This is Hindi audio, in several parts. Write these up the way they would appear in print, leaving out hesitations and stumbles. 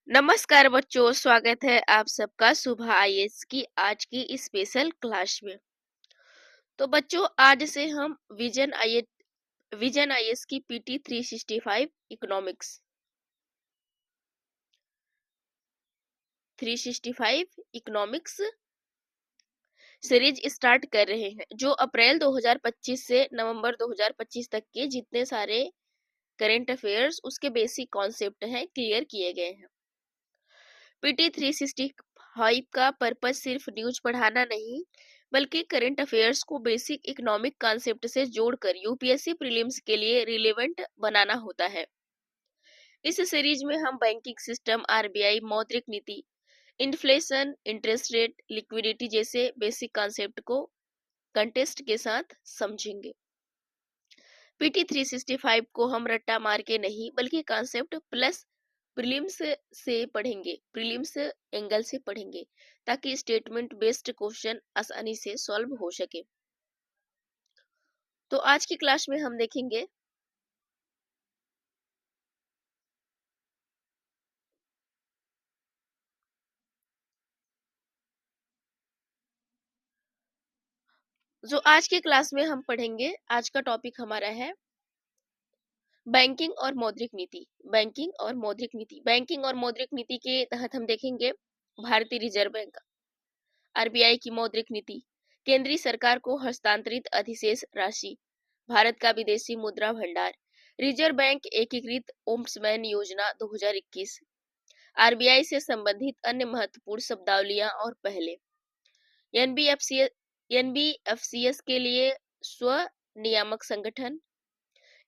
नमस्कार बच्चों, स्वागत है आप सबका सुबह आईएएस की आज की स्पेशल क्लास में। तो बच्चों, आज से हम विजन आईएएस की PT 365 economics 365 economics series start कर रहे हैं, जो अप्रैल 2025 से नवंबर 2025 तक के जितने सारे करंट अफेयर्स उसके बेसिक कॉन्सेप्ट हैं क्लियर किए गए हैं। पीटी 365 का पर्पस सिर्फ न्यूज पढ़ाना नहीं, बल्कि करंट अफेयर्स को बेसिक इकोनॉमिक कॉन्सेप्ट से जोड़कर यूपीएससी प्रीलिम्स के लिए रिलेवेंट बनाना होता है। इस सीरीज में हम बैंकिंग सिस्टम, आरबीआई, मौद्रिक नीति, इन्फ्लेशन, इंटरेस्ट रेट, लिक्विडिटी जैसे बेसिक कॉन्सेप्ट को कंटेस्ट के साथ समझेंगे। पीटी 365 को हम रट्टा मार के नहीं, बल्कि कॉन्सेप्ट प्लस प्रीलिम्स से पढ़ेंगे, प्रीलिम्स एंगल से पढ़ेंगे, ताकि स्टेटमेंट बेस्ड क्वेश्चन आसानी से सॉल्व हो सके। तो आज की क्लास में हम देखेंगे जो आज की क्लास में हम पढ़ेंगे, आज का टॉपिक हमारा है बैंकिंग और मौद्रिक नीति। बैंकिंग और मौद्रिक नीति, बैंकिंग और मौद्रिक नीति के तहत हम देखेंगे भारतीय रिजर्व बैंक, आरबीआई की मौद्रिक नीति, केंद्रीय सरकार को हस्तांतरित अधिशेष राशि, भारत का विदेशी मुद्रा भंडार, रिजर्व बैंक एकीकृत ओम्बड्समैन योजना 2021, आरबीआई से संबंधित अन्य महत्वपूर्ण शब्दावलियां और पहले, एनबीएफसी एनबीएफसीएस के लिए स्व नियामक संगठन,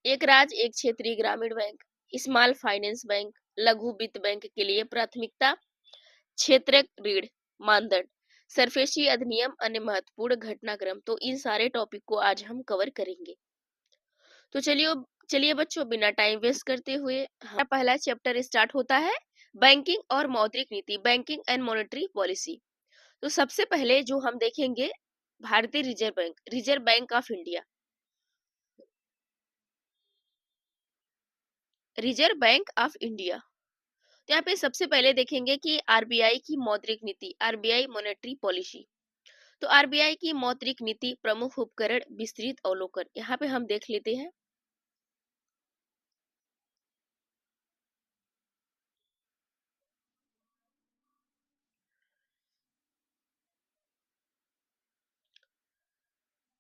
एक राज्य एक क्षेत्रीय ग्रामीण बैंक, स्मॉल फाइनेंस बैंक, लघु वित्त बैंक के लिए प्राथमिकता क्षेत्र ऋण मानदंड, सरफेसी अधिनियम, अन्य महत्वपूर्ण घटनाक्रम। तो इन सारे टॉपिक को आज हम कवर करेंगे। तो चलिए बच्चों, बिना टाइम वेस्ट करते हुए हमारा पहला चैप्टर स्टार्ट होता है, बैंकिंग और मौद्रिक नीति, बैंकिंग एंड मॉनेटरी पॉलिसी। तो सबसे पहले जो हम देखेंगे भारतीय reserve bank, reserve bank of India, reserve bank of India. तो यहाँ पे सबसे पहले देखेंगे कि आरबीआई की मौद्रिक नीति, आरबीआई मॉनेटरी पॉलिसी। तो आरबीआई की मौद्रिक नीति, प्रमुख उपकरण, विस्तृत अवलोकन, यहाँ पे हम देख लेते हैं।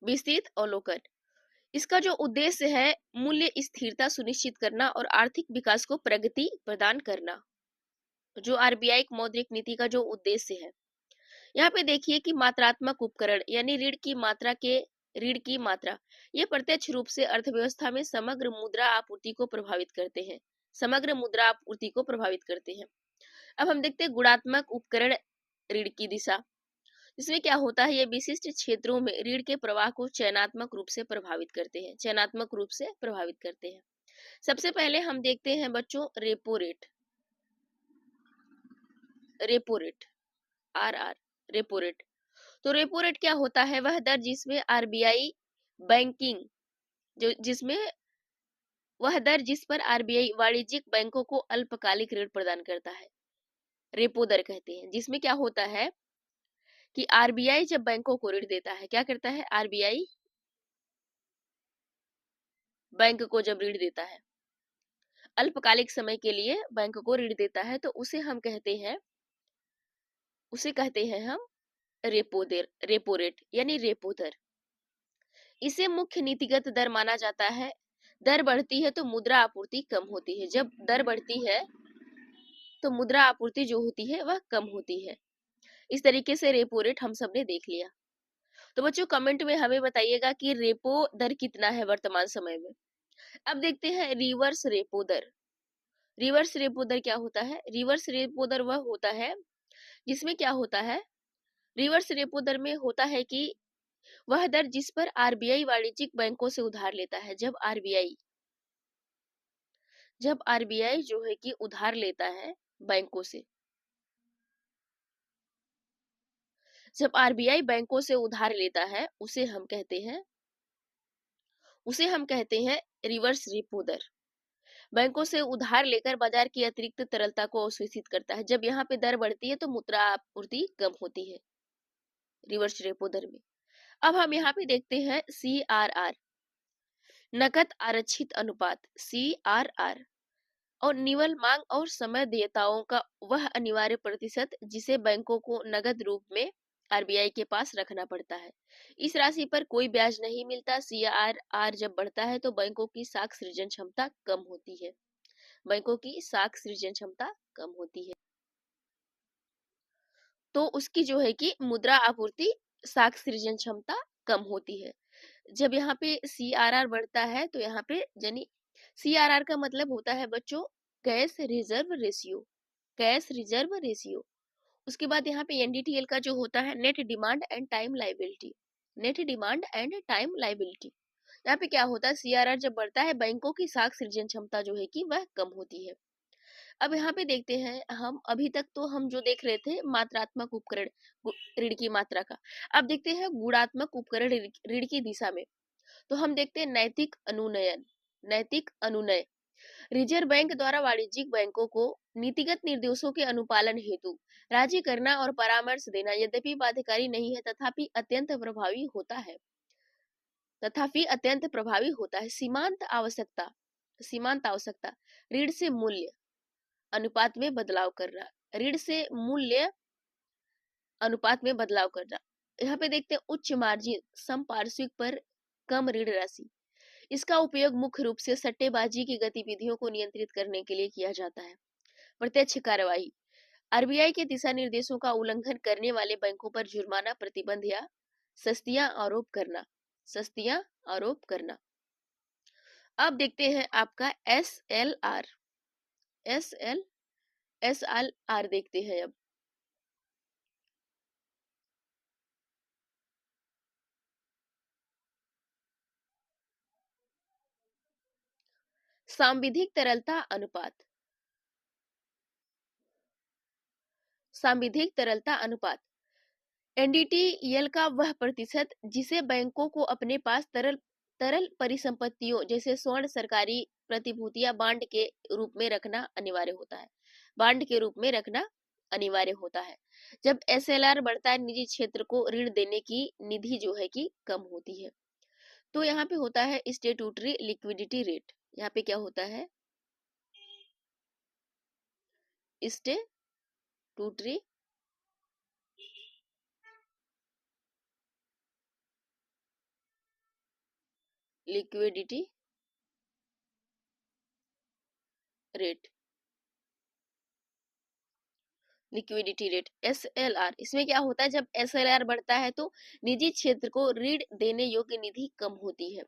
विस्तृत अवलोकन, इसका जो उद्देश्य है मूल्य स्थिरता सुनिश्चित करना और आर्थिक विकास को प्रगति प्रदान करना। जो आरबीआई की मौद्रिक नीति का जो उद्देश्य है, यहाँ पे देखिए कि मात्रात्मक उपकरण यानी ऋण की मात्रा, ये प्रत्यक्ष रूप से अर्थव्यवस्था में समग्र मुद्रा आपूर्ति को प्रभावित करते हैं, समग्र मुद्रा आपूर्ति को प्रभावित करते हैं। अब हम देखते हैं गुणात्मक उपकरण, ऋण की दिशा, इसमें क्या होता है, ये विशिष्ट क्षेत्रों में ऋण के प्रवाह को चयनात्मक रूप से प्रभावित करते हैं, चयनात्मक रूप से प्रभावित करते हैं। सबसे पहले हम देखते हैं बच्चों repo rate, repo rate, R R, repo rate. तो रेपो रेट क्या होता है, वह दर जिसमें आरबीआई बैंकिंग, जो जिसमें वह दर जिस पर आरबीआई वाणिज्यिक बैंकों को अल्पकालिक ऋण प्रदान करता है, रेपो दर कहते हैं। जिसमें क्या होता है कि आरबीआई जब बैंकों को ऋण देता है, क्या करता है, आरबीआई बैंक को जब ऋण देता है, अल्पकालिक समय के लिए बैंक को ऋण देता है, तो उसे कहते हैं हम रेपो रेट यानी रेपो दर। इसे मुख्य नीतिगत दर माना जाता है। दर बढ़ती है तो मुद्रा आपूर्ति कम होती है, जब दर बढ़ती है तो मुद्रा आपूर्ति जो होती है वह कम होती है। इस तरीके से रेपो रेट हम सबने देख लिया। तो बच्चों कमेंट में हमें बताइएगा कि रेपो दर कितना है वर्तमान समय में। अब देखते हैं रिवर्स रेपो दर। रिवर्स रेपो दर क्या होता है, रिवर्स रेपो दर वह होता है जिसमें क्या होता है, रिवर्स रेपो दर में होता है कि वह दर जिस पर आरबीआई वाणिज्यिक बैंकों से उधार लेता है, जब आरबीआई जो है कि उधार लेता है बैंकों से, जब आरबीआई बैंकों से उधार लेता है उसे हम कहते हैं रिवर्स रेपो दर। बैंकों से उधार लेकर बाजार की अतिरिक्त तरलता को अवशोषित करता है। जब यहाँ पे दर बढ़ती है तो मुद्रा आपूर्ति कम होती है रिवर्स रेपो दर में। अब हम यहाँ पे देखते हैं CRR, नकद आरक्षित अनुपात, CRR, और निवल मांग और समय देयताओं का वह अनिवार्य प्रतिशत जिसे बैंकों को नगद रूप में RBI के पास रखना पड़ता है। इस राशि पर कोई ब्याज नहीं मिलता। CRR जब बढ़ता है तो बैंकों की साख सृजन क्षमता कम होती है। बैंकों की साख सृजन क्षमता कम होती है, तो उसकी जो है कि मुद्रा आपूर्ति साख सृजन क्षमता कम होती है। जब यहाँ पे CRR बढ़ता है तो यहाँ पे यानी CRR का मतलब होता है बच्चों cash reserve ratio, cash reserve ratio. उसके बाद यहाँ पे NDTL का जो होता है net demand and time liability, net demand and time liability. यहाँ पे क्या होता है, CRR जब बढ़ता है बैंकों की साख सृजन क्षमता जो है कि वह कम होती है। अब यहाँ पे देखते हैं हम, अभी तक तो हम जो देख रहे थे मात्रात्मक उपकरण ऋण की मात्रा का, अब देखते हैं गुणात्मक उपकरण ऋण की दिशा में। तो हम देखते हैं नैतिक अनुनयन, नैतिक अनुनय। रिजर्व बैंक द्वारा वाणिज्यिक बैंकों को नीतिगत निर्देशों के अनुपालन हेतु राजी करना और परामर्श देना यद्यपि बाध्यकारी नहीं है तथापि अत्यंत प्रभावी होता है, तथापि अत्यंत प्रभावी होता है। सीमांत आवश्यकता, सीमांत आवश्यकता, ऋण से मूल्य अनुपात में बदलाव करना, ऋण से मूल्य अनुपात में बदलाव करना। यहाँ पे देखते हैं उच्च मार्जिन संपार्श्विक पर कम ऋण राशि। इसका उपयोग मुख्य रूप से सट्टेबाजी की गतिविधियों को नियंत्रित करने के लिए किया जाता है। प्रत्यक्ष कार्यवाही, RBI के दिशा निर्देशों का उल्लंघन करने वाले बैंकों पर जुर्माना, प्रतिबंध या सस्तियां आरोप करना, सस्तियां आरोप करना। अब देखते हैं आपका SLR, SLR देखते हैं अब। सांविधिक तरलता अनुपात, सांविधिक तरलता अनुपात, NDTL का वह प्रतिशत जिसे बैंकों को अपने पास तरल तरल परिसंपत्तियों जैसे स्वर्ण, सरकारी प्रतिभूतियां, बांड के रूप में रखना अनिवार्य होता है, बांड के रूप में रखना अनिवार्य होता है। जब SLR बढ़ता है निजी क्षेत्र को ऋण देने की निधि जो है कि कम होती है। तो यहाँ पे होता है स्टेट्यूटरी लिक्विडिटी रेट, यहाँ पे क्या होता है statutory liquidity rate, liquidity rate SLR। इसमें क्या होता है जब SLR बढ़ता है तो निजी क्षेत्र को ऋण देने योग्य निधि कम होती है।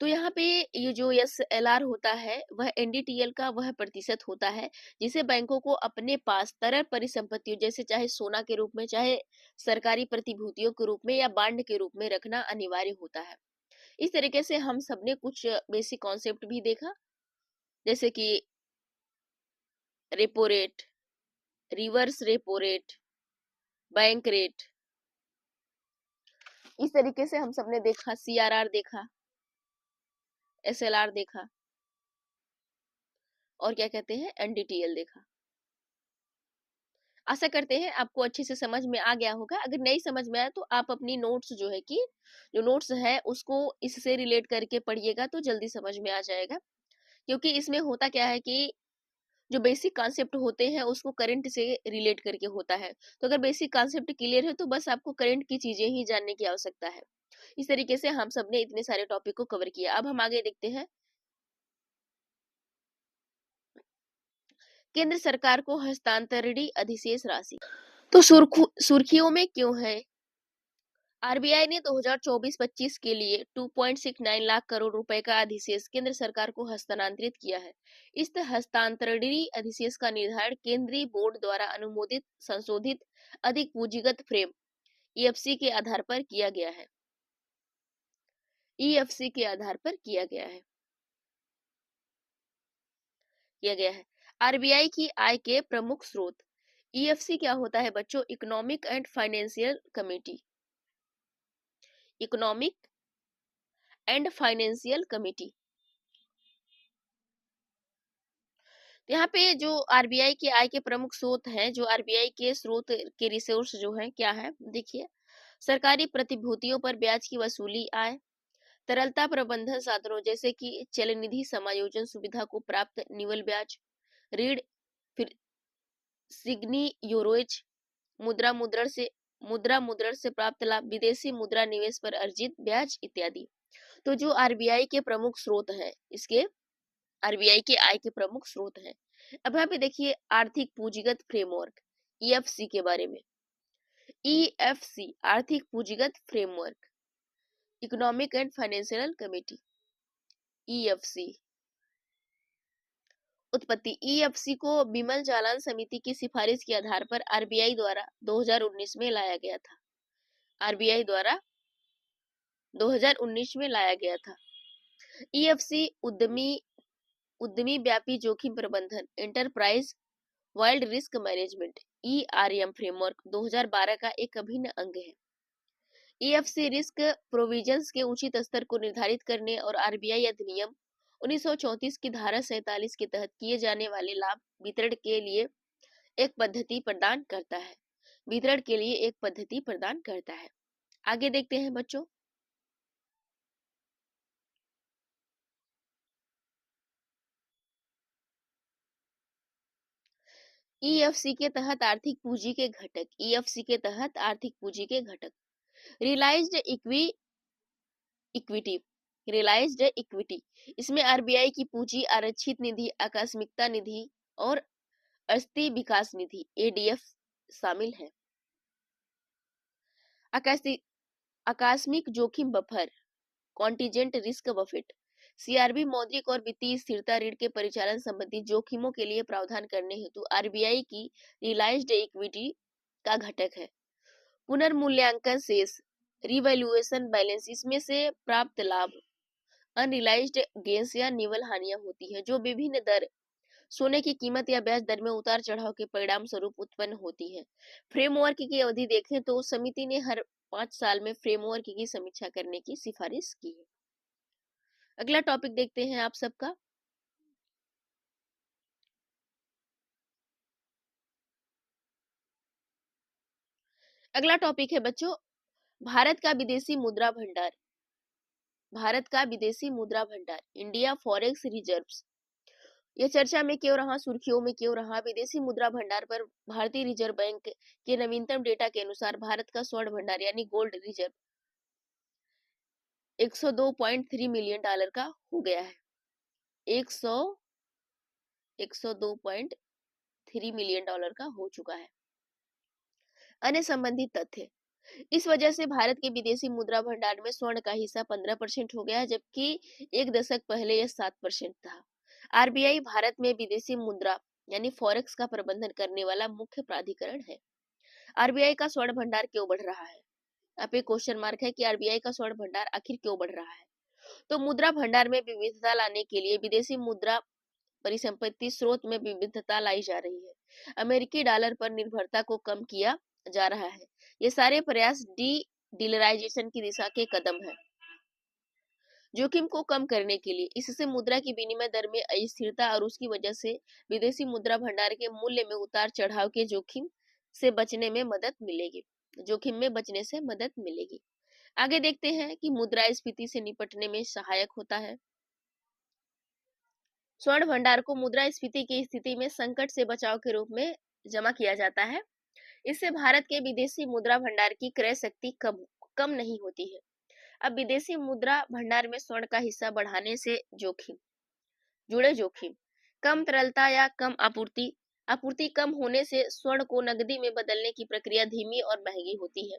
तो यहाँ पे ये जो SLR होता है वह NDTL का वह प्रतिशत होता है जिसे बैंकों को अपने पास तरल परिसंपत्तियों जैसे चाहे सोना के रूप में, चाहे सरकारी प्रतिभूतियों के रूप में या बांड के रूप में रखना अनिवार्य होता है। इस तरीके से हम सबने कुछ बेसिक कॉन्सेप्ट भी देखा, जैसे कि repo rate, reverse repo rate, bank rate. इस तरीके से हम सबने देखा, CRR देखा, SLR देखा, और क्या कहते हैं NDTL देखा। आशा करते हैं आपको अच्छे से समझ में आ गया होगा। अगर नहीं समझ में आया तो आप अपनी नोट्स जो है कि जो नोट्स है उसको इससे रिलेट करके पढ़िएगा तो जल्दी समझ में आ जाएगा। क्योंकि इसमें होता क्या है कि जो बेसिक कॉन्सेप्ट होते हैं उसको करंट से रिलेट करके होता है। तो अगर बेसिक कॉन्सेप्ट क्लियर है तो बस आपको करंट की चीजें ही जानने की आवश्यकता है। इस तरीके से हम सबने इतने सारे टॉपिक को कवर किया। अब हम आगे देखते हैं केंद्र सरकार को हस्तांतरणीय अधिशेष राशि। तो सुर्खियों में क्यों है? RBI ने 2024-25 के लिए 2.69 लाख करोड़ रुपए का अधिशेष केंद्र सरकार को हस्तांतरित किया है। इस हस्तांतरणीय अधिशेष का निर्धारण केंद्रीय बोर्ड द्वारा अनुमोदित संशोधित अधिक पूंजीगत फ्रेम EFC के आधार पर किया गया है, EFC के आधार पर किया गया है, किया गया है। RBI की आय के प्रमुख स्रोत, EFC क्या होता है बच्चों? Economic and financial committee, economic and financial committee. यहाँ पे जो आरबीआई की आय के प्रमुख स्रोत हैं, जो आरबीआई के स्रोत के रिसोर्स जो है क्या है, देखिए सरकारी प्रतिभूतियों पर ब्याज की वसूली आय, तरलता प्रबंधन साधनों जैसे कि चलनिधि समायोजन सुविधा को प्राप्त निवल ब्याज, ऋण, फिर सिग्नी यूरोज, मुद्रा मुद्रण से प्राप्त लाभ, विदेशी मुद्रा निवेश पर अर्जित ब्याज इत्यादि। तो जो आरबीआई के प्रमुख स्रोत हैं, इसके आरबीआई के आय के प्रमुख स्रोत हैं। अब यहाँ पे देखिए आर्थिक पूंजीगत फ्रेमवर्क ईएफसी के बारे में। ईएफसी आर्थिक पूंजीगत framework, economic and financial committee, EFC. उत्पत्ति ईएफसी को बिमल जालान समिति की सिफारिश के आधार पर आरबीआई द्वारा 2019 में लाया गया था। आरबीआई द्वारा 2019 में लाया गया था। ईएफसी उद्यमी व्यापी जोखिम प्रबंधन enterprise wild risk management ERM framework 2012 का एक अभिन्न अंग है। ईएफसी रिस्क प्रोविजंस के उचित स्तर को निर्धारित करने और आरबीआई अधिनियम 1934 की धारा 47 के तहत किए जाने वाले लाभ वितरण के लिए एक पद्धति प्रदान करता है। वितरण के लिए एक पद्धति प्रदान करता है। आगे देखते हैं बच्चों। ईएफसी के तहत आर्थिक पूंजी के घटक, ईएफसी के तहत आर्थिक पूंजी के घटक, रियलाइज्ड इक्विटी, रियलाइज्ड इक्विटी, इसमें आरबीआई की पूंजी, आरक्षित निधि, आकस्मिकता निधि और अस्थि विकास निधि एडीएफ शामिल है। आकस्मिक जोखिम buffer contingent risk Buffett, CRB मौद्रिक और वित्तीय स्थिरता ऋण के परिचालन संबंधी जोखिमों के लिए प्रावधान करने हेतु आरबीआई की रियलाइज्ड इक्विटी का घटक है। पुनर्मूल्यांकन शेष, रिवैल्यूएशन बैलेंस, इसमें से प्राप्त लाभ, अनरियलाइज्ड गेंस या निवल हानियां होती है जो विभिन्न दर, सोने की कीमत या ब्याज दर में उतार चढ़ाव के परिणाम स्वरूप उत्पन्न होती है। फ्रेमवर्क की अवधि देखें तो समिति ने हर 5 साल में फ्रेमवर्क की समीक्षा करने की सिफारिश की है। अगला टॉपिक देखते हैं आप सबका। अगला टॉपिक है बच्चों भारत का विदेशी मुद्रा भंडार। भारत का विदेशी मुद्रा भंडार, इंडिया फॉरेक्स रिजर्व्स, यह चर्चा में क्यों रहा, सुर्खियों में क्यों रहा? विदेशी मुद्रा भंडार पर भारतीय रिजर्व बैंक के नवीनतम डेटा के अनुसार भारत का स्वर्ण भंडार यानी गोल्ड रिजर्व 102.3 मिलियन डॉलर का हो गया है। 102.3 मिलियन डॉलर का हो चुका है। अन्य संबंधित तथ्य, इस वजह से भारत के विदेशी मुद्रा भंडार में स्वर्ण का हिस्सा 15% हो गया है, जबकि एक दशक पहले यह 7% था। आरबीआई भारत में विदेशी मुद्रा यानी फॉरेक्स का प्रबंधन करने वाला मुख्य प्राधिकरण है। आरबीआई का स्वर्ण भंडार क्यों बढ़ रहा है? यहाँ पे क्वेश्चन मार्क है कि आरबीआई का स्वर्ण भंडार आखिर क्यों बढ़ रहा है? तो मुद्रा भंडार में विविधता लाने के लिए विदेशी मुद्रा परिसंपत्ति स्रोत में विविधता लाई जा रही है। अमेरिकी डॉलर पर निर्भरता को कम किया जा रहा है। ये सारे प्रयास डॉलराइजेशन की दिशा के कदम है जोखिम को कम करने के लिए। इससे मुद्रा की विनिमय दर में अस्थिरता और उसकी वजह से विदेशी मुद्रा भंडार के मूल्य में उतार चढ़ाव के जोखिम से बचने में मदद मिलेगी। जोखिम में बचने से मदद मिलेगी। आगे देखते हैं कि मुद्रास्फीति से निपटने में सहायक होता है। स्वर्ण भंडार को मुद्रास्फीति की स्थिति में संकट से बचाव के रूप में जमा किया जाता है। इससे भारत के विदेशी मुद्रा भंडार की क्रय शक्ति कम नहीं होती है। अब विदेशी मुद्रा भंडार में स्वर्ण का हिस्सा बढ़ाने से जुड़े जोखिम, कम तरलता या कम आपूर्ति कम होने से स्वर्ण को नकदी में बदलने की प्रक्रिया धीमी और महंगी होती है।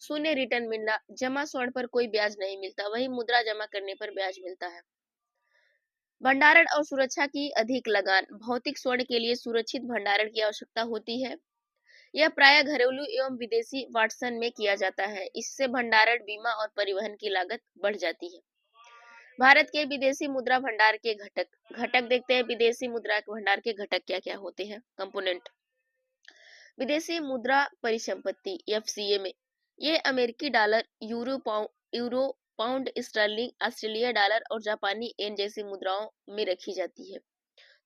शून्य रिटर्न मिलना, जमा स्वर्ण पर कोई ब्याज नहीं मिलता, वही मुद्रा जमा करने पर ब्याज मिलता है। भंडारण और सुरक्षा की अधिक लगान, भौतिक स्वर्ण के लिए सुरक्षित भंडारण की आवश्यकता होती है। यह प्रायः घरेलू एवं विदेशी वाटसन में किया जाता है। इससे भंडारण, बीमा और परिवहन की लागत बढ़ जाती है। भारत के विदेशी मुद्रा भंडार के घटक देखते हैं। विदेशी मुद्रा भंडार के घटक क्या क्या होते हैं? कंपोनेंट, विदेशी मुद्रा परिसंपत्ति एफसीए में ये अमेरिकी dollar, euro, pound sterling, Australia dollar और जापानी येन जैसी मुद्राओं में रखी जाती है।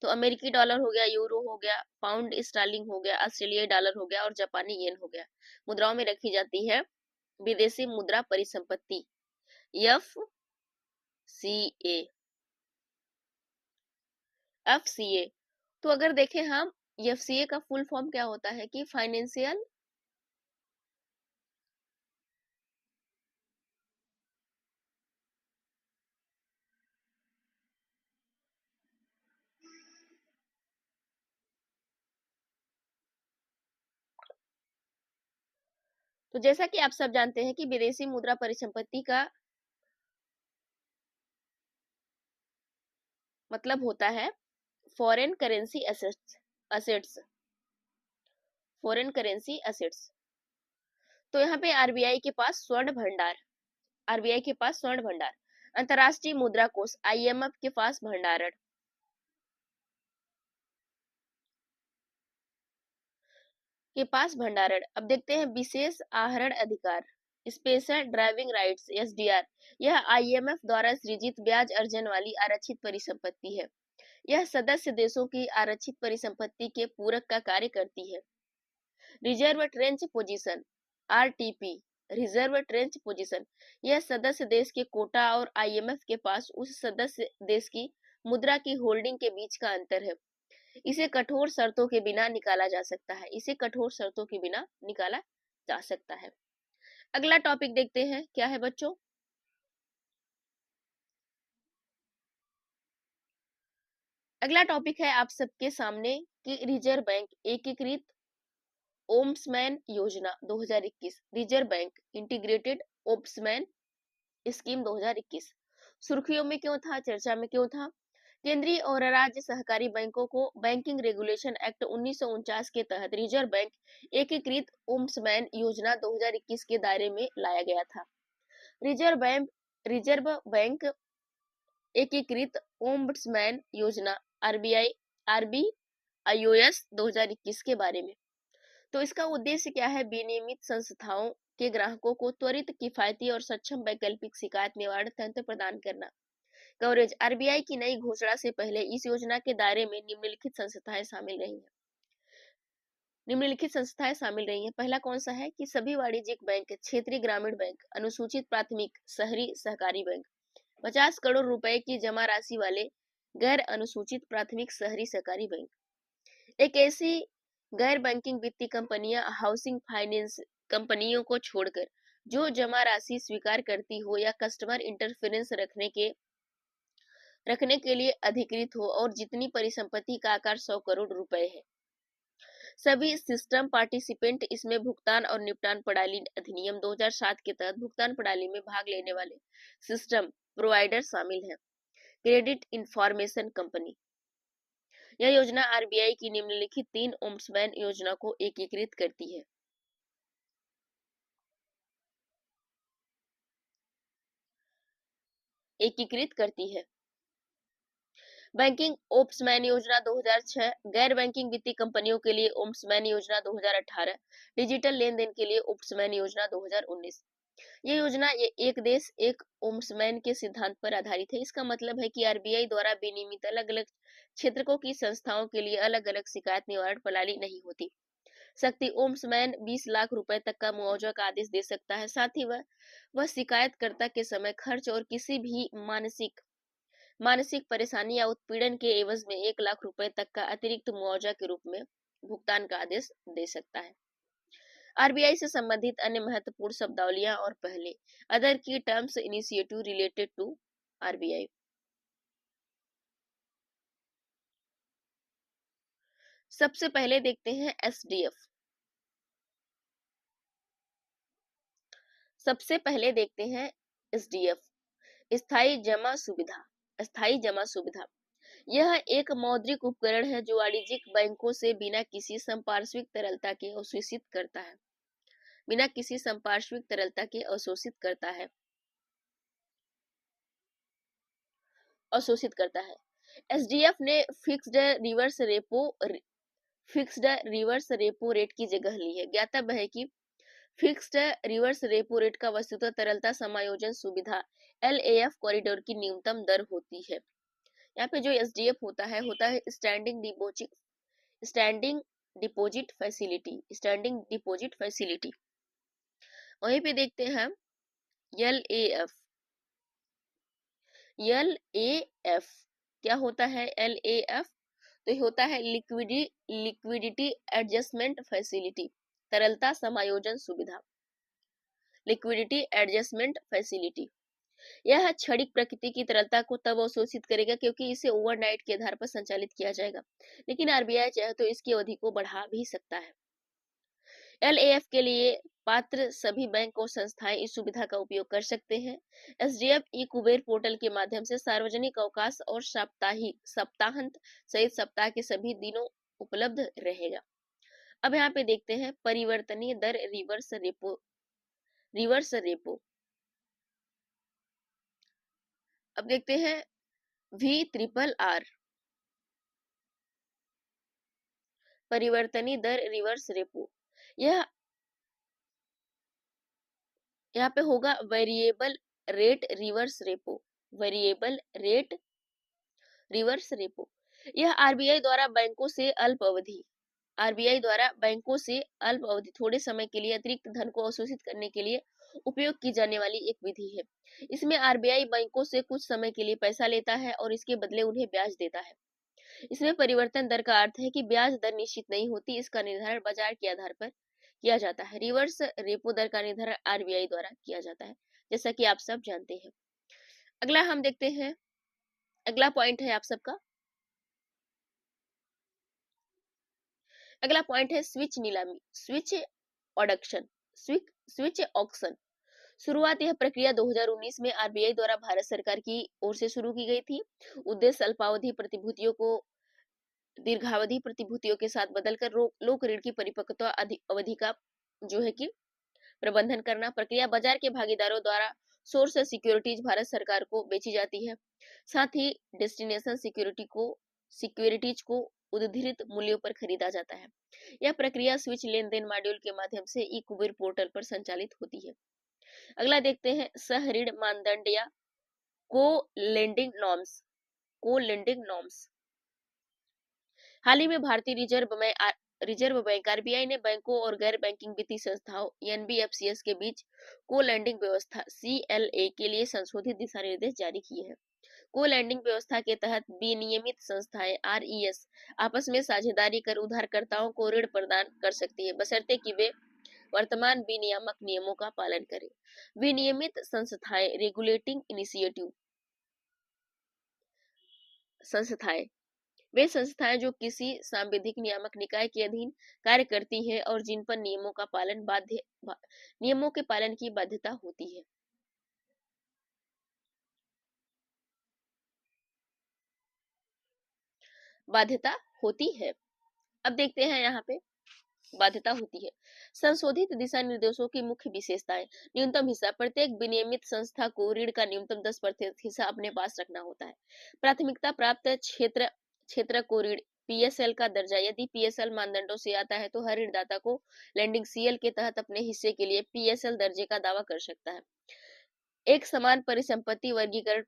तो अमेरिकी डॉलर हो गया, यूरो हो गया, पाउंड स्टर्लिंग हो गया, ऑस्ट्रेलियाई डॉलर हो गया और जापानी येन हो गया। मुद्राओं में रखी जाती है विदेशी मुद्रा परिसंपत्ति, एफ सी ए, एफ सी ए। तो अगर देखें हम, एफ सी ए का फुल फॉर्म क्या होता है कि फाइनेंशियल, तो जैसा कि आप सब जानते हैं कि विदेशी मुद्रा परिसंपत्ति का मतलब होता है foreign currency assets, assets, foreign currency assets. तो यहाँ पे आरबीआई के पास स्वर्ण भंडार, आरबीआई के पास स्वर्ण भंडार, अंतर्राष्ट्रीय मुद्रा कोष आईएमएफ के पास भंडारण, अब देखते हैं विशेष आहरण अधिकार, स्पेशल ड्राइविंग राइट्स, एसडीआर। यह आईएमएफ द्वारा सृजित ब्याज अर्जन वाली आरक्षित परिसंपत्ति है। यह सदस्य देशों की आरक्षित परिसंपत्ति के पूरक का कार्य करती है। Reserve trench position, RTP, reserve trench position, यह सदस्य देश के कोटा और आईएमएफ के पास उस सदस्य देश की मुद्रा की होल्डिंग के बीच का अंतर है। इसे कठोर शर्तों के बिना निकाला जा सकता है, इसे कठोर शर्तों के बिना निकाला जा सकता है। अगला टॉपिक देखते हैं क्या है बच्चों। अगला टॉपिक है आप सबके सामने कि रिजर्व बैंक एकीकृत ओम्समैन योजना 2021, रिजर्व बैंक इंटीग्रेटेड ओम्समैन स्कीम 2021 सुर्खियों में क्यों था, चर्चा में क्यों था? केंद्रीय और राज्य सहकारी बैंकों को बैंकिंग रेगुलेशन एक्ट 1949 के तहत रिजर्व बैंक एकीकृत ओम्समैन योजना 2021 के दायरे में लाया गया था। रिजर्व बैंक एकीकृत ओम्बड्समैन योजना आरबीआईओएस 2021 के बारे में। तो इसका उद्देश्य क्या है? विनियमित संस्थाओं के ग्राहकों को त्वरित, किफायती और सक्षम वैकल्पिक शिकायत निवारण तंत्र प्रदान करना। कवरेज, आरबीआई की नई घोषणा से पहले इस योजना के दायरे में निम्नलिखित संस्थाएं शामिल रही हैं। पहला कौन सा है कि सभी वाणिज्यिक बैंक, क्षेत्रीय ग्रामीण बैंक, अनुसूचित प्राथमिक शहरी सहकारी बैंक, 50 करोड़ रुपए की जमा राशि वाले गैर अनुसूचित प्राथमिक शहरी सहकारी बैंक। एक ऐसी गैर बैंकिंग वित्तीय कंपनियां हाउसिंग फाइनेंस कंपनियों को छोड़कर जो जमा राशि स्वीकार करती हो या कस्टमर इंटरफेरेंस रखने के लिए अधिकृत हो और जितनी परिसंपत्ति का आकार 100 करोड़ रुपए है। सभी सिस्टम पार्टिसिपेंट इसमें भुगतान और निपटान प्रणाली अधिनियम 2007 के तहत भुगतान प्रणाली में भाग लेने वाले सिस्टम प्रोवाइडर शामिल हैं। क्रेडिट इंफॉर्मेशन कंपनी, यह योजना आरबीआई की निम्नलिखित 3 ओम्बड्समैन योजना को एकीकृत करती है। बैंकिंग ओम्बड्समैन योजना 2006, गैर बैंकिंग वित्तीय कंपनियों के लिए ओम्बड्समैन योजना 2018, डिजिटल लेन देन के लिए ओम्बड्समैन योजना 2019। ये योजना एक देश एक ओम्बड्समैन के सिद्धांत पर आधारित है। इसका मतलब है कि आरबीआई द्वारा विनियमित अलग अलग क्षेत्रों की संस्थाओं के लिए अलग अलग शिकायत निवारण प्रणाली नहीं होती सकती। ओम्बड्समैन 20 लाख रुपए तक का मुआवजा का आदेश दे सकता है। साथ ही वह शिकायतकर्ता के समय खर्च और किसी भी मानसिक परेशानी या उत्पीड़न के एवज में 1 लाख रुपए तक का अतिरिक्त मुआवजा के रूप में भुगतान का आदेश दे सकता है। आरबीआई से संबंधित अन्य महत्वपूर्ण शब्दावलियां और पहले other key terms initiative related to RBI. सबसे पहले देखते हैं एसडीएफ। एसडीएफ, स्थायी जमा सुविधा। यह एक मौद्रिक उपकरण है जो वाणिज्यिक बैंकों से बिना किसी संपार्श्विक तरलता के अवशोषित करता है। एसडीएफ ने फिक्स्ड रिवर्स रेपो रेट की जगह ली है। ज्ञातव्य है कि फिक्स्ड रिवर्स रेपो रेट का वस्तुतः तरलता समायोजन सुविधा एलएएफ कॉरिडोर की न्यूनतम दर होती है। यहाँ पे जो एसडीएफ होता है standing deposit facility, standing deposit facility. वहीं पे देखते हैं L A F. L A F क्या होता है? एल ए एफ तो ये होता है लिक्विडिटी एडजस्टमेंट फैसिलिटी, तरलता समायोजन सुविधा, लिक्विडिटी एडजस्टमेंट फैसिलिटी। यह क्षणिक प्रकृति की तरलता को तब अवशोषित करेगा क्योंकि इसे ओवरनाइट के आधार पर संचालित किया जाएगा, लेकिन आरबीआई चाहे तो इसकी अवधि को बढ़ा भी सकता है। एलएएफ के लिए पात्र सभी बैंक और संस्थाएं इस सुविधा का उपयोग कर सकते हैं। एसडीएफ ई कुबेर पोर्टल के माध्यम से सार्वजनिक अवकाश और सप्ताहांत सहित सप्ताह के सभी दिनों उपलब्ध रहेगा। अब यहाँ पे देखते हैं परिवर्तनीय दर रिवर्स रेपो। अब देखते हैं VRRR, परिवर्तनीय दर रिवर्स रेपो। यह यहाँ पे होगा variable rate reverse repo, variable rate reverse repo. यह आरबीआई द्वारा बैंकों से अल्प अवधि थोड़े समय के लिए अतिरिक्त धन को अवशोषित करने के लिए उपयोग की जाने वाली एक विधि है। इसमें आरबीआई बैंकों से कुछ समय के लिए पैसा लेता है और इसके बदले उन्हें ब्याज देता है। इसमें परिवर्तन दर का अर्थ है कि ब्याज दर निश्चित नहीं होती, इसका निर्धारण बाजार के आधार पर किया जाता है। रिवर्स रेपो दर का निर्धारण आरबीआई द्वारा किया जाता है, जैसा कि आप सब जानते हैं। अगला हम देखते हैं, अगला पॉइंट है आप सबका, अगला पॉइंट है स्विच नीलामी, स्विच ऑक्शन। शुरुआत यह प्रक्रिया 2019 में आरबीआई द्वारा भारत सरकार की ओर से शुरू की गई थी। उद्देश्य अल्पावधि प्रतिभूतियों को दीर्घावधि प्रतिभूतियों के साथ बदलकर लोक ऋण की परिपक्वता अवधि का जो है कि प्रबंधन करना। प्रक्रिया बाजार के भागीदारों द्वारा सोर्स सिक्योरिटीज भारत सरकार को बेची जाती है, साथ ही डेस्टिनेशन सिक्योरिटीज को उद्धृत मूल्यों पर खरीदा जाता है। यह प्रक्रिया स्विच लेन देन मॉड्यूल के माध्यम से ई कुबेर पोर्टल पर संचालित होती है। अगला देखते हैं सह ऋण मानदंड या को लेंडिंग नॉर्म्स। हाल ही में भारतीय रिजर्व बैंक आरबीआई ने बैंकों और गैर बैंकिंग वित्तीय संस्थाओं एनबीएफसीएस के बीच को लैंडिंग व्यवस्था CLA के लिए संशोधित दिशा निर्देश जारी किए हैं। को लैंडिंग व्यवस्था के तहत विनियमित संस्थाएं RES आपस में साझेदारी कर उधारकर्ताओं को ऋण प्रदान कर सकती है, बशर्ते कि वे वर्तमान विनियामक नियमों का पालन करें। विनियमित संस्थाएं रेगुलेटिंग इनिशिएटिव संस्थाएं वे संस्थाएं जो किसी सांविधिक नियामक निकाय के अधीन कार्य करती हैं और जिन पर नियमों के पालन की बाध्यता होती है। अब देखते हैं यहाँ पे बाध्यता होती है। संशोधित दिशा निर्देशों की मुख्य विशेषताएं। न्यूनतम हिस्सा, प्रत्येक विनियमित संस्था को ऋण का न्यूनतम 10% हिस्सा अपने पास रखना होता है। प्राथमिकता प्राप्त क्षेत्र को ऋण PSL का दर्जा। यदि PSL मानदंडों से आता है तो हर ऋणदाता को लैंडिंग CL के तहत अपने हिस्से के लिए PSL दर्जे का दावा कर सकता है। एक समान परिसंपत्ति वर्गीकरण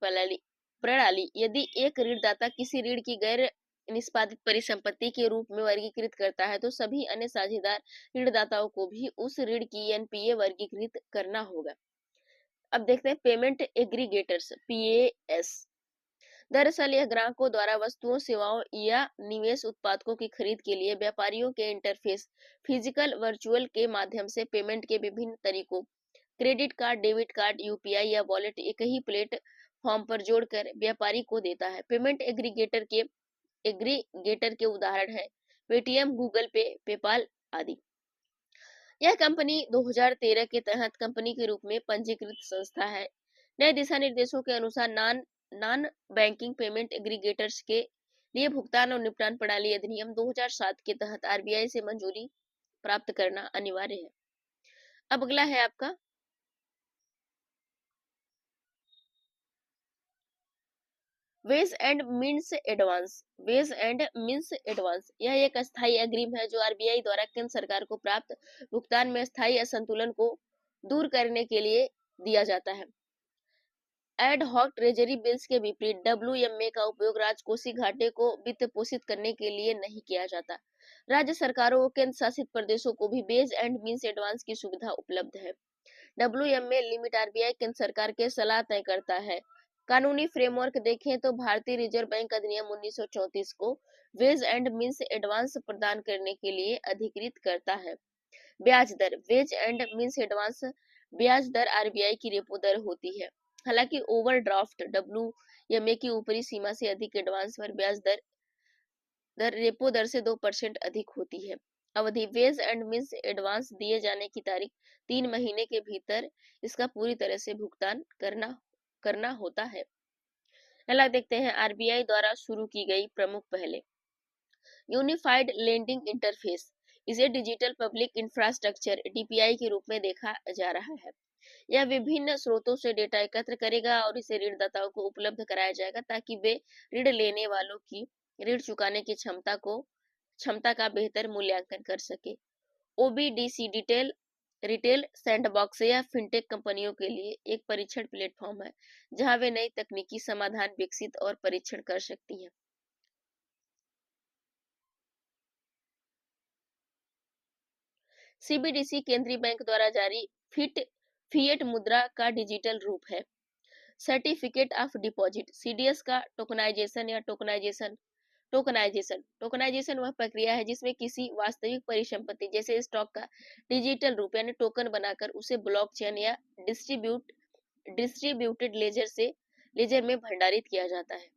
प्रणाली। यदि एक ऋणदाता किसी ऋण की गैर निष्पादित परिसंपत्ति के रूप में वर्गीकृत करता है तो सभी अन्य साझेदार ऋणदाताओं को भी उस ऋण की NPA वर्गीकृत करना होगा। अब देखते हैं पेमेंट एग्रीगेटर्स PAS। दरअसल यह ग्राहकों द्वारा वस्तुओं, सेवाओं या निवेश उत्पादकों की खरीद के लिए व्यापारियों के इंटरफेस फिजिकल वर्चुअल के माध्यम से पेमेंट के विभिन्न तरीकों, credit card, debit card, UPI या वॉलेट एक ही प्लेटफॉर्म पर जोड़कर व्यापारी को देता है। पेमेंट एग्रीगेटर के उदाहरण है पेटीएम, गूगल पे, पेपाल आदि। यह कंपनी 2013 के तहत कंपनी के रूप में पंजीकृत संस्था है। नए दिशा निर्देशों के अनुसार नॉन बैंकिंग पेमेंट एग्रीगेटर्स के लिए भुगतान और निपटान प्रणाली अधिनियम 2007 के तहत आरबीआई से मंजूरी प्राप्त करना अनिवार्य है। अब अगला है आपका वेज एंड मीन्स एडवांस। यह एक अस्थायी अग्रिम है जो आरबीआई द्वारा केंद्र सरकार को प्राप्त भुगतान में अस्थायी असंतुलन को दूर करने के लिए दिया जाता है। एड हॉक ट्रेजरी बिल्स के विपरीत डब्ल्यूएमए का उपयोग राजकोषीय घाटे को वित्त पोषित करने के लिए नहीं किया जाता। राज्य सरकारों और केंद्र शासित प्रदेशों को भी बेस एंड मीन्स एडवांस की सुविधा उपलब्ध है। डब्ल्यूएमए लिमिट आरबीआई केंद्र सरकार के सलाह तय करता है। कानूनी फ्रेमवर्क देखें तो भारतीय रिजर्व बैंक अधिनियम 1934 को वेज एंड मीन्स एडवांस प्रदान करने के लिए अधिकृत करता है। ब्याज दर वेज एंड मीन्स एडवांस ब्याज दर आरबीआई की रेपो दर होती है। हालांकि ओवरड्राफ्ट डब्ल्यूएमए की ऊपरी सीमा से अधिक एडवांस पर ब्याज दर रेपो दर से 2% अधिक होती है। अवधि वेज एंड मीन्स एडवांस दिए जाने की तारीख 3 महीने के भीतर इसका पूरी तरह से भुगतान करना होता है। अगला देखते हैं आरबीआई द्वारा शुरू की गई प्रमुख पहलें। यूनिफाइड लेंडिंग इंटरफेस इसे डिजिटल पब्लिक इंफ्रास्ट्रक्चर डीपीआई के रूप में देखा जा रहा है। यह विभिन्न स्रोतों से डेटा एकत्र करेगा और इसे ऋणदाताओं को उपलब्ध कराया जाएगा ताकि वे ऋण लेने वालों की ऋण चुकाने की क्षमता का बेहतर मूल्यांकन कर सके। ओबीडीसी रिटेल सैंडबॉक्स या फिनटेक कंपनियों के लिए एक परीक्षण प्लेटफॉर्म है जहां वे नई तकनीकी समाधान विकसित और परीक्षण कर सकती हैं। सीबीडीसी केंद्रीय बैंक द्वारा जारी फिएट मुद्रा का डिजिटल रूप है। सर्टिफिकेट ऑफ डिपॉजिट सीडीएस का टोकनाइजेशन वह प्रक्रिया है जिसमें किसी वास्तविक परिसंपत्ति जैसे स्टॉक का डिजिटल रूप यानी टोकन बनाकर उसे ब्लॉकचेन या डिस्ट्रीब्यूटेड लेजर में भंडारित किया जाता है।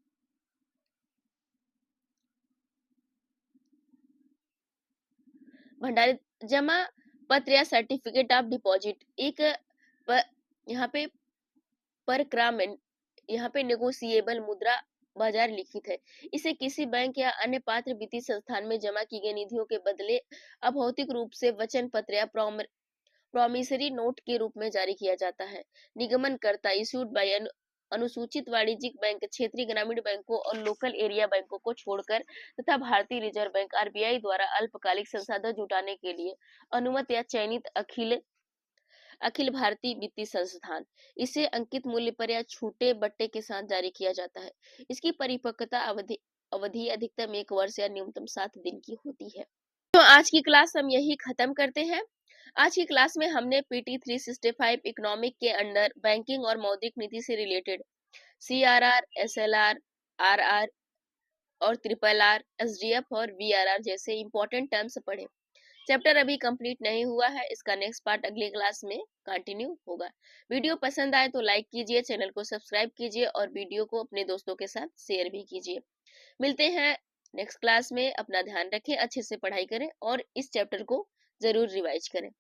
भंडारित जमा पत्र या सर्टिफिकेट ऑफ डिपॉजिट एक यहाँ पे नेगोशिएबल मुद्रा बाजार लिखित है। इसे किसी बैंक या अन्य पात्र वित्तीय संस्थान में जमा की गई निधियों के बदले अभौतिक रूप से वचन पत्र या प्रॉमिसरी नोट के रूप में जारी किया जाता है। निगमनकर्ता इशूड बाय अनुसूचित वाणिज्यिक बैंक, क्षेत्रीय ग्रामीण बैंकों और लोकल एरिया बैंकों को छोड़कर तथा भारतीय रिजर्व बैंक आरबीआई द्वारा अल्पकालिक संसाधन जुटाने के लिए अनुमत या चयनित अखिल भारतीय वित्तीय संस्थान। इसे अंकित मूल्य पर या छूटे बट्टे के साथ जारी किया जाता है। इसकी परिपक्वता अवधि अधिकतम 1 वर्ष या न्यूनतम 7 दिन की होती है। तो आज की क्लास हम यही खत्म करते हैं। आज की क्लास में हमने पीटी 365 इकोनॉमिक के अंडर बैंकिंग और मौद्रिक नीति से रिलेटेड सीआरआर, एसएलआर, आरआर और ट्रिपल आर, एसडीएफ और वीआरआर जैसे इंपॉर्टेंट टर्म्स पढ़े। चैप्टर अभी कंप्लीट नहीं हुआ है, इसका नेक्स्ट पार्ट अगली क्लास में कंटिन्यू होगा। वीडियो पसंद आए तो लाइक कीजिए, चैनल को सब्सक्राइब कीजिए और वीडियो को अपने दोस्तों के साथ शेयर भी कीजिए। मिलते हैं नेक्स्ट क्लास में। अपना ध्यान रखें, अच्छे से पढ़ाई करें और इस चैप्टर को जरूर रिवाइज करें।